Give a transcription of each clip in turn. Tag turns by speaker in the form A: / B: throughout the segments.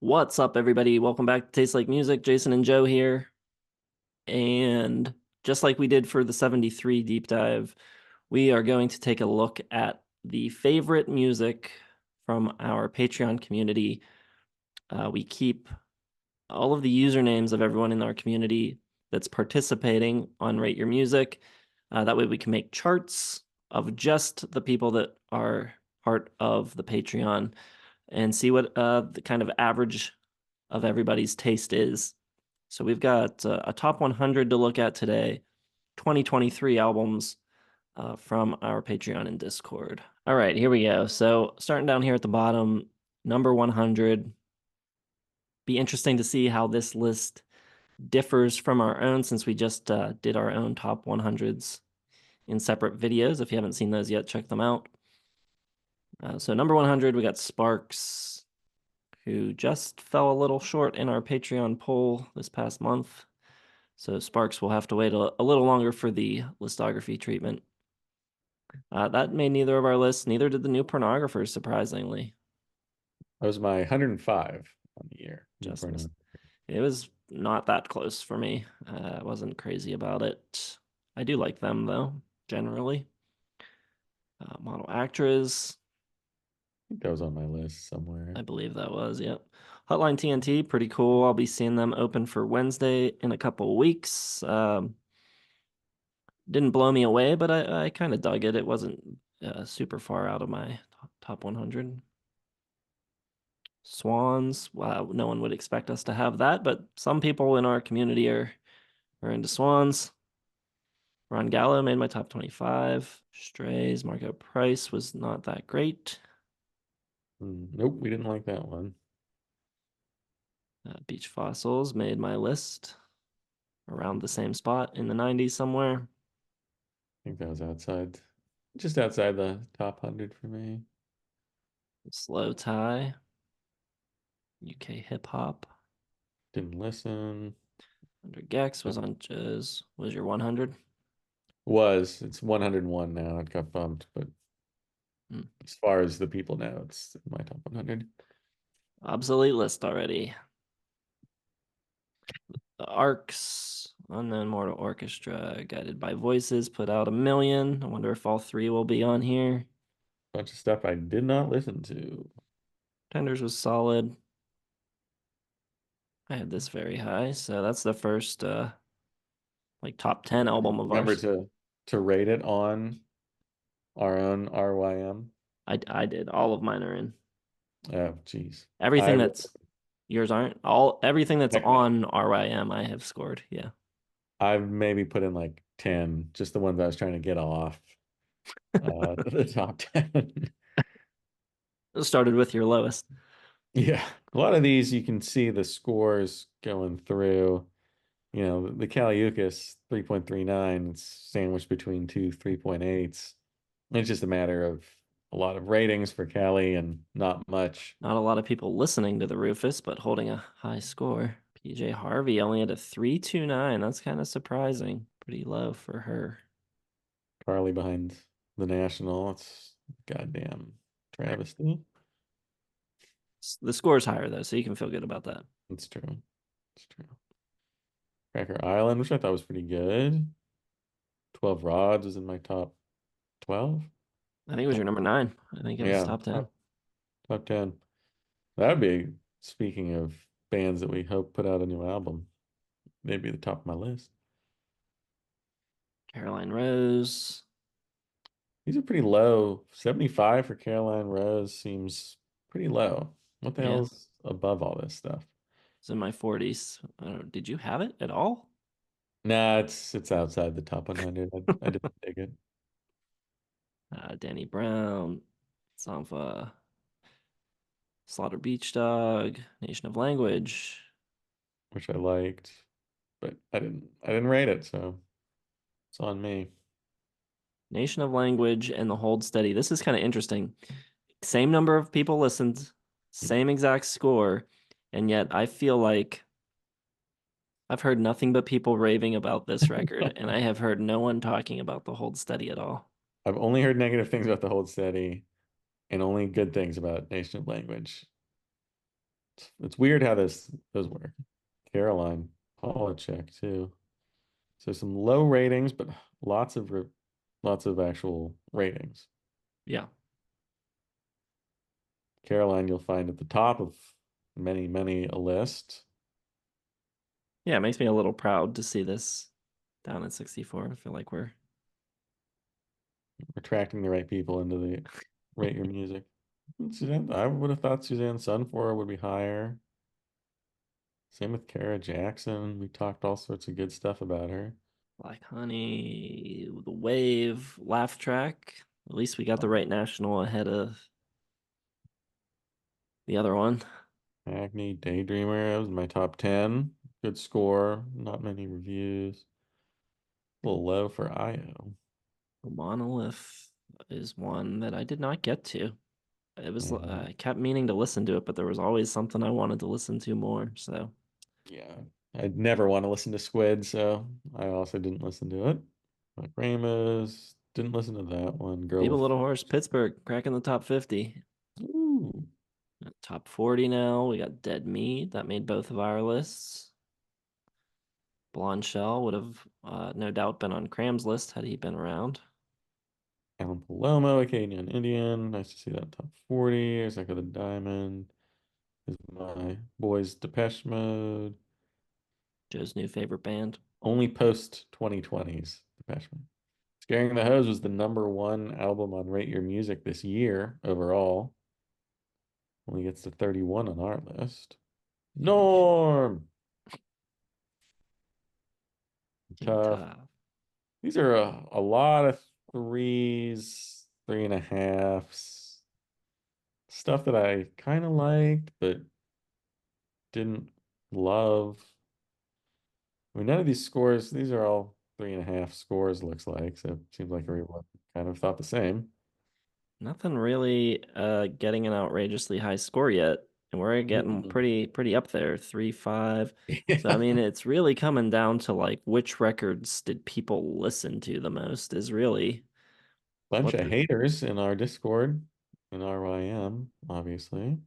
A: What's up, everybody? Welcome back to Taste Like Music. Jason and Joe here. And just like we did for the 73 deep dive, we are going to take a look at the favorite music from our Patreon community. We keep all of the usernames of everyone in our community that's participating on Rate Your Music. That way we can make charts of just the people that are part of the Patreon and see what the kind of average of everybody's taste is. So we've got a top 100 to look at today, 2023 albums from our Patreon and Discord. All right, here we go. So starting down here at the bottom, number 100. Be interesting to see how this list differs from our own since we just did our own top 100s in separate videos. If you haven't seen those yet, check them out. So number 100, we got Sparks, who just fell a little short in our Patreon poll this past month. So Sparks will have to wait a little longer for the listography treatment. That made neither of our lists, neither did the New Pornographers, surprisingly.
B: That was my 105 on the year.
A: Just missed. It was not that close for me. I wasn't crazy about it. I do like them, though, generally. Model Actress,
B: I think that was on my list somewhere.
A: I believe that was, yep. Hotline TNT, pretty cool. I'll be seeing them open for Wednesday in a couple weeks. Didn't blow me away, but I kind of dug it. It wasn't super far out of my top 100. Swans, wow, no one would expect us to have that, but some people in our community are into Swans. Ron Gallo made my top 25. Strays, Marco Price was not that great.
B: Nope, we didn't like that one.
A: Beach Fossils made my list around the same spot in the 90s somewhere.
B: I think that was just outside the top 100 for me.
A: Slow Tie, UK hip hop.
B: Didn't listen.
A: Under Gex was on Joe's. Was your 100?
B: It's 101 now. It got bumped, but as far as the people know, it's my top 100.
A: Obsolete list already. The Arcs, Unknown Mortal Orchestra, Guided by Voices, put out 1,000,000. I wonder if all three will be on here.
B: Bunch of stuff I did not listen to.
A: Tenders was solid. I had this very high, so that's the first like top 10 album of
B: Remember
A: ours.
B: to rate it on our own RYM.
A: I did. All of mine are in.
B: Oh, geez.
A: Everything that's yours aren't. Everything that's on RYM I have scored. Yeah.
B: I've maybe put in like 10, just the ones I was trying to get off the top 10.
A: It started with your lowest.
B: Yeah, a lot of these you can see the scores going through. You know, the Kaliukas 3.39, it's sandwiched between two 3.8s. It's just a matter of a lot of ratings for Cali and not much.
A: Not a lot of people listening to the Rufus, but holding a high score. PJ Harvey only had a 3.29. That's kind of surprising. Pretty low for her.
B: Carly behind the National. It's goddamn travesty.
A: The score's higher though, so you can feel good about that.
B: It's true. It's true. Cracker Island, which I thought was pretty good. 12 Rods was in my top 12.
A: I think it was your number 9. I think it was
B: Yeah,
A: top 10.
B: top 10. That would be, speaking of bands that we hope put out a new album, maybe the top of my list.
A: Caroline Rose.
B: These are pretty low. 75 for Caroline Rose seems pretty low. What the
A: Yeah.
B: hell's above all this stuff?
A: It's in my 40s. Did you have it at all?
B: Nah, it's outside the top 100. I didn't take it.
A: Danny Brown, Sanfa, Slaughter Beach Dog, Nation of Language.
B: Which I liked, but I didn't rate it, so it's on me.
A: Nation of Language and the Hold Steady. This is kind of interesting. Same number of people listened, same exact score, and yet I feel like I've heard nothing but people raving about this record, and I have heard no one talking about the Hold Steady at all.
B: I've only heard negative things about the Hold Steady and only good things about Nation of Language. It's weird how those work. Caroline Polachek too. So some low ratings, but lots of actual ratings.
A: Yeah.
B: Caroline, you'll find at the top of many a list.
A: Yeah, it makes me a little proud to see this down at 64. I feel like we're
B: Attracting the right people into the rate your music. Suzanne, I would have thought Suzanne Sunfor would be higher. Same with Kara Jackson. We talked all sorts of good stuff about her.
A: Black Honey, The Wave, Laugh Track. At least we got the right national ahead of the other one.
B: Acne Daydreamer, that was my top 10. Good score. Not many reviews. A little low for IO.
A: Monolith is one that I did not get to. It was
B: Yeah.
A: I kept meaning to listen to it, but there was always something I wanted to listen to more. So
B: Yeah. I'd never want to listen to Squid, so I also didn't listen to it. Like Ramos, didn't listen to that one. Girl
A: Feeble
B: with
A: Little Horse, Pittsburgh, cracking the top 50.
B: Ooh.
A: Top 40 now. We got Dead Meat. That made both of our lists. Blonde Shell would have no doubt been on Cram's list had he been around.
B: Alan Palomo, Acadian Indian. Nice to see that top 40. There's Echo the Diamond. Is my boys Depeche Mode.
A: Joe's new favorite band.
B: Only post 2020s Depeche Mode. Scaring the Hose was the #1 album on Rate Your Music this year overall. Only gets to 31 on our list. Norm!
A: King
B: Tough.
A: Tough.
B: These are a lot of threes, 3.5s. Stuff that I kind of liked, but didn't love. I mean, none of these scores, these are all 3.5 scores, looks like. So it seems like everyone kind of thought the same.
A: Nothing really getting an outrageously high score yet. And we're getting
B: Mm.
A: pretty up there, 3-5. So I
B: Yeah.
A: mean it's really coming down to like which records did people listen to the most is really
B: Bunch
A: what
B: of
A: the
B: haters in our Discord, in RYM, obviously.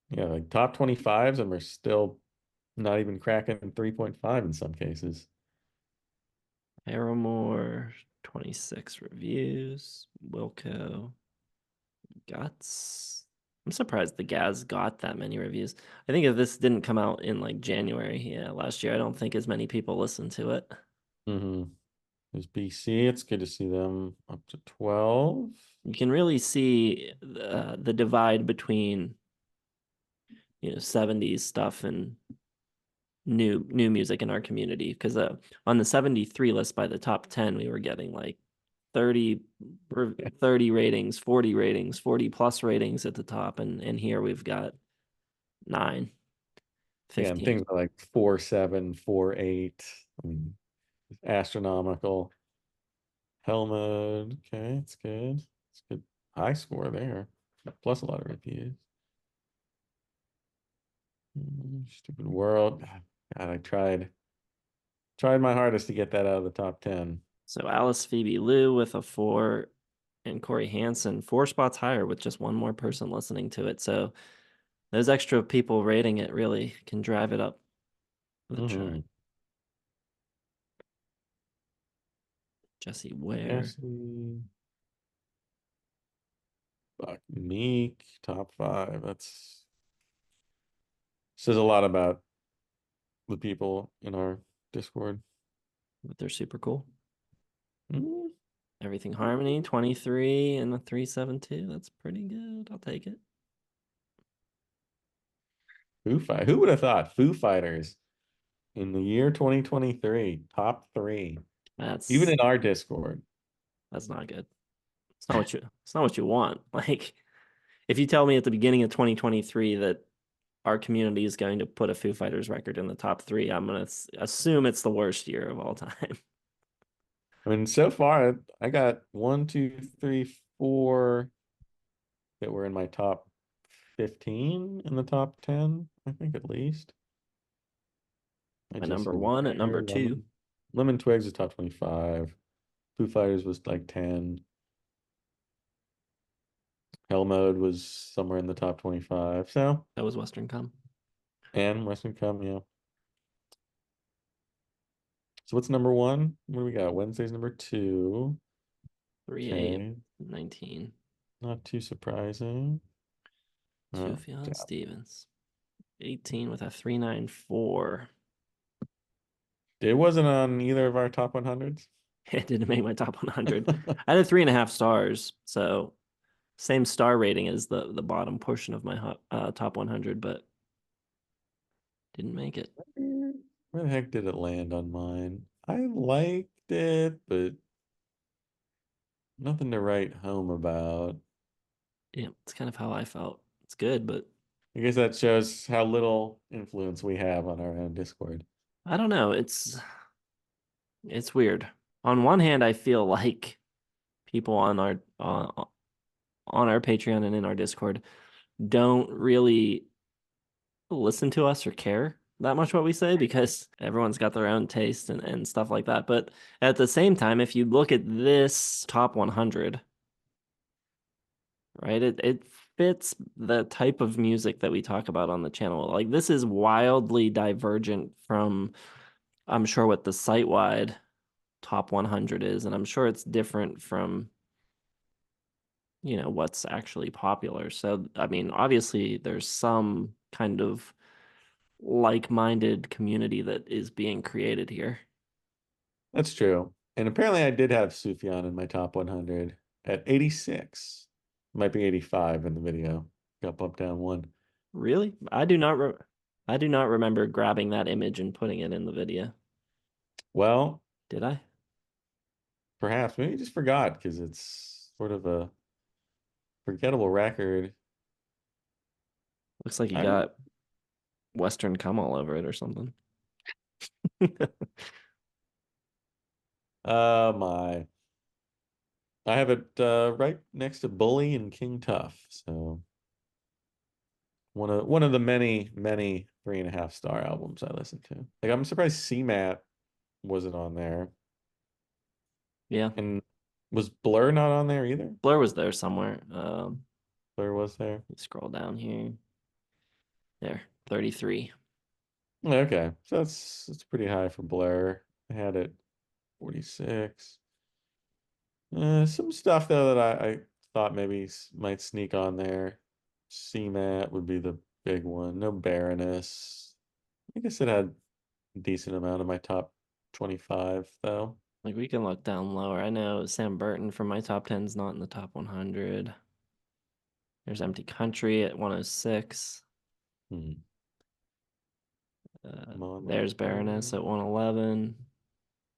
B: Yeah, like top 25s, and we're still not even cracking 3.5 in some cases.
A: Paramore, 26 reviews, Wilco, Guts. I'm surprised the Gaz got that many reviews. I think if this didn't come out in like January, yeah, last year, I don't think as many people listened to it.
B: Mm-hmm. There's BC. It's good to see them up to 12.
A: You can really see the divide between 70s stuff and new music in our community because on the 73 list by the top 10 we were getting like 30 30 ratings, 40 ratings, 40 plus ratings at the top, and here we've got 9,
B: Yeah, and
A: 15.
B: things are like 4.7, 4.8. I mean, astronomical. Hell mode. Okay, it's good. It's good. High score there. Plus a lot of reviews. Stupid world. God, I tried my hardest to get that out of the top 10.
A: So Alice Phoebe Lou with a 4 and Corey Hansen 4 spots higher with just one more person listening to it. So those extra people rating it really can drive it up the chart.
B: Mm-hmm.
A: Jesse Ware.
B: Ashley, Buck Meek, top 5. That's says a lot about the people in our Discord.
A: But they're super cool.
B: Mm,
A: Everything Harmony, 23 and a 372. That's pretty good. I'll take it.
B: Who would have thought Foo Fighters in the year 2023, top 3, even
A: That's
B: in our Discord.
A: that's not good. It's not what you want. Like if you tell me at the beginning of 2023 that our community is going to put a Foo Fighters record in the top 3, I'm gonna assume it's the worst year of all time.
B: I mean, so far I got 1, 2, 3, 4 that were in my top 15 in the top 10, I think at least.
A: My
B: Jesse
A: number 1 at
B: Ware,
A: number 2.
B: Lemon Twigs is top 25. Foo Fighters was like 10. Hell Mode was somewhere in the top 25. So,
A: That was Western Come.
B: and Western Come, yeah. So what's number one? What do we got? Wednesday's number two.
A: 3-8,
B: Okay,
A: 19.
B: not too surprising. Oh,
A: Sufjan
B: yeah.
A: Stevens. 18 with a 394.
B: It wasn't on either of our top 100s.
A: It didn't make my top 100. I had 3.5 stars, so same star rating as the bottom portion of my top 100, but didn't make it.
B: Where the heck did it land on mine? I liked it, but nothing to write home about.
A: Yeah, it's kind of how I felt. It's good, but
B: I guess that shows how little influence we have on our own Discord.
A: I don't know. It's weird. On one hand, I feel like people on our Patreon and in our Discord don't really listen to us or care that much what we say because everyone's got their own taste and stuff like that. But at the same time, if you look at this top 100, right, it fits the type of music that we talk about on the channel. Like this is wildly divergent from, I'm sure, what the site-wide top 100 is, and I'm sure it's different from what's actually popular. So I mean, obviously there's some kind of like-minded community that is being created here.
B: That's true. And apparently I did have Sufjan in my top 100 at 86. Might be 85 in the video. Got bumped down one.
A: Really? I do not remember grabbing that image and putting it in the video.
B: Well,
A: Did I?
B: perhaps maybe you just forgot because it's sort of a forgettable record.
A: Looks like you
B: I
A: got Western Come all over it or something.
B: my. I have it right next to Bully and King Tough. So one of the many 3.5 star albums I listened to. Like I'm surprised CMAT wasn't on there.
A: Yeah.
B: And was Blur not on there either?
A: Blur was there somewhere.
B: Blur was there.
A: Scroll down here. There, 33.
B: Okay, so that's pretty high for Blur. I had it 46. Some stuff though that I thought maybe might sneak on there. CMAT would be the big one. No Baroness. I guess it had a decent amount of my top 25 though.
A: Like we can look down lower. I know Sam Burton from my top 10 is not in the top 100. There's Empty Country at 106.
B: Hmm.
A: There's Baroness at 111.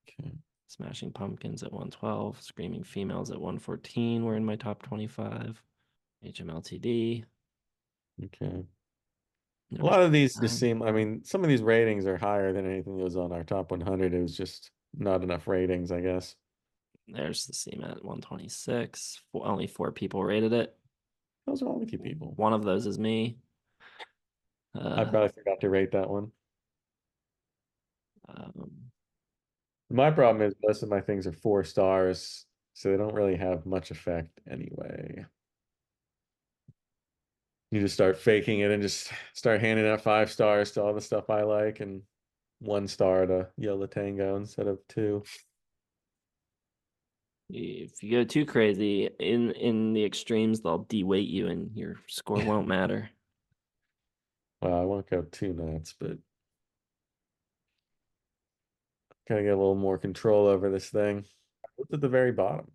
B: Okay.
A: Smashing Pumpkins at 112. Screaming Females at 114 were in my top 25. HMLTD.
B: Okay. A
A: Number
B: lot of these just
A: 9.
B: seem, I mean, some of these ratings are higher than anything that was on our top 100. It was just not enough ratings, I guess.
A: There's the CMAT at 126. Only 4 people rated it.
B: What's wrong with you people?
A: One of those is me.
B: I probably forgot to rate that one.
A: Um,
B: My problem is most of my things are 4 stars, so they don't really have much effect anyway. You just start faking it and just start handing out 5 stars to all the stuff I like and 1 star to Yo La Tango instead of 2.
A: if you go too crazy in the extremes, they'll de-weight you and your score won't matter.
B: Well, I won't go too nuts, but gotta get a little more control over this thing. What's at the very bottom?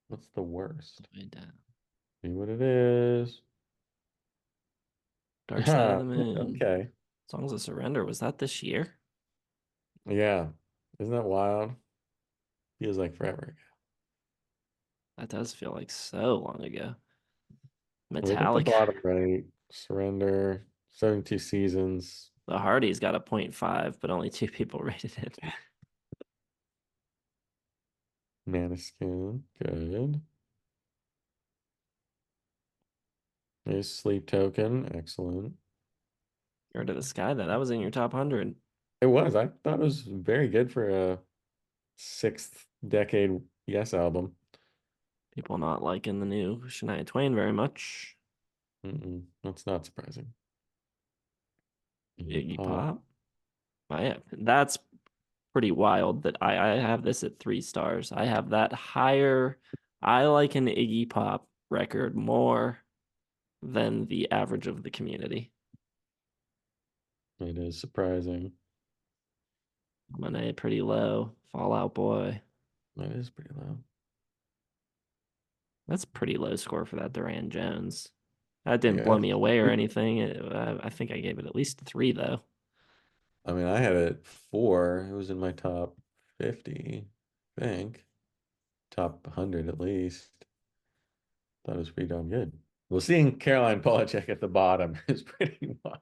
B: What's the worst?
A: Way down.
B: See what it is.
A: Dark Side of the Moon.
B: Okay.
A: Songs of Surrender. Was that this year?
B: Yeah. Isn't that wild? Feels like forever ago.
A: That does feel like so long ago.
B: Look at the
A: Metallica.
B: bottom right. Surrender. 72 seasons.
A: The Hardys got a 0.5, but only 2 people rated it.
B: Maniskin. Good. There's Sleep Token. Excellent.
A: Or to the Sky, that was in your top 100.
B: It was. I thought it was very good for a sixth decade Yes album.
A: People not liking the new Shania Twain very much.
B: That's not surprising.
A: Iggy Pop. That's pretty wild that I have this at 3 stars. I have that higher. I like an Iggy Pop record more than the average of the community.
B: It is surprising.
A: Monet pretty low. Fall Out Boy.
B: That is pretty low.
A: That's pretty low score for that Duran Jones. That didn't
B: Yeah.
A: blow me away or anything. I think I gave it at least 3 though.
B: I mean, I had it 4. It was in my top 50, I think. Top 100 at least. Thought it was pretty darn good. Well, seeing Caroline Polachek at the bottom is pretty wild.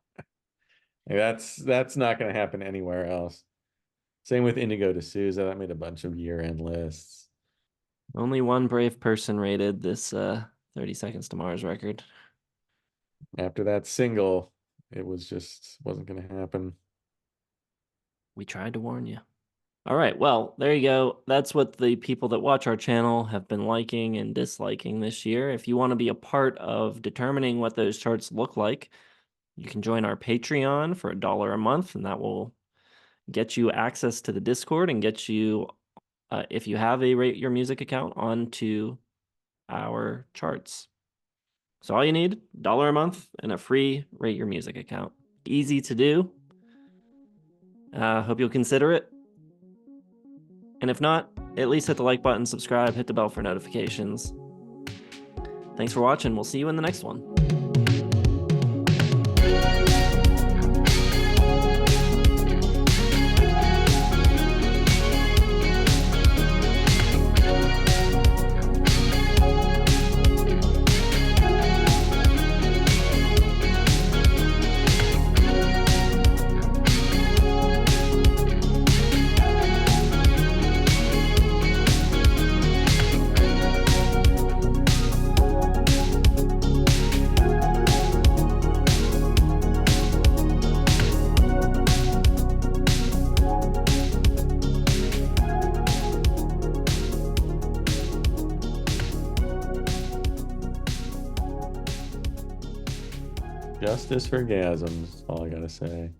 B: That's not going to happen anywhere else. Same with Indigo D'Souza. That made a bunch of year-end lists.
A: Only one brave person rated this 30 Seconds to Mars record.
B: After that single, it wasn't going to happen.
A: We tried to warn you. All right, well, there you go. That's what the people that watch our channel have been liking and disliking this year. If you want to be a part of determining what those charts look like, you can join our Patreon for $1 a month, and that will get you access to the Discord and get you, if you have a Rate Your Music account, onto our charts. So all you need, $1 a month and a free Rate Your Music account. Easy to do. Hope you'll consider it. And if not, at least hit the like button, subscribe, hit the bell for notifications. Thanks for watching. We'll see you in the next one.
B: Justice for Gasms, all I gotta say.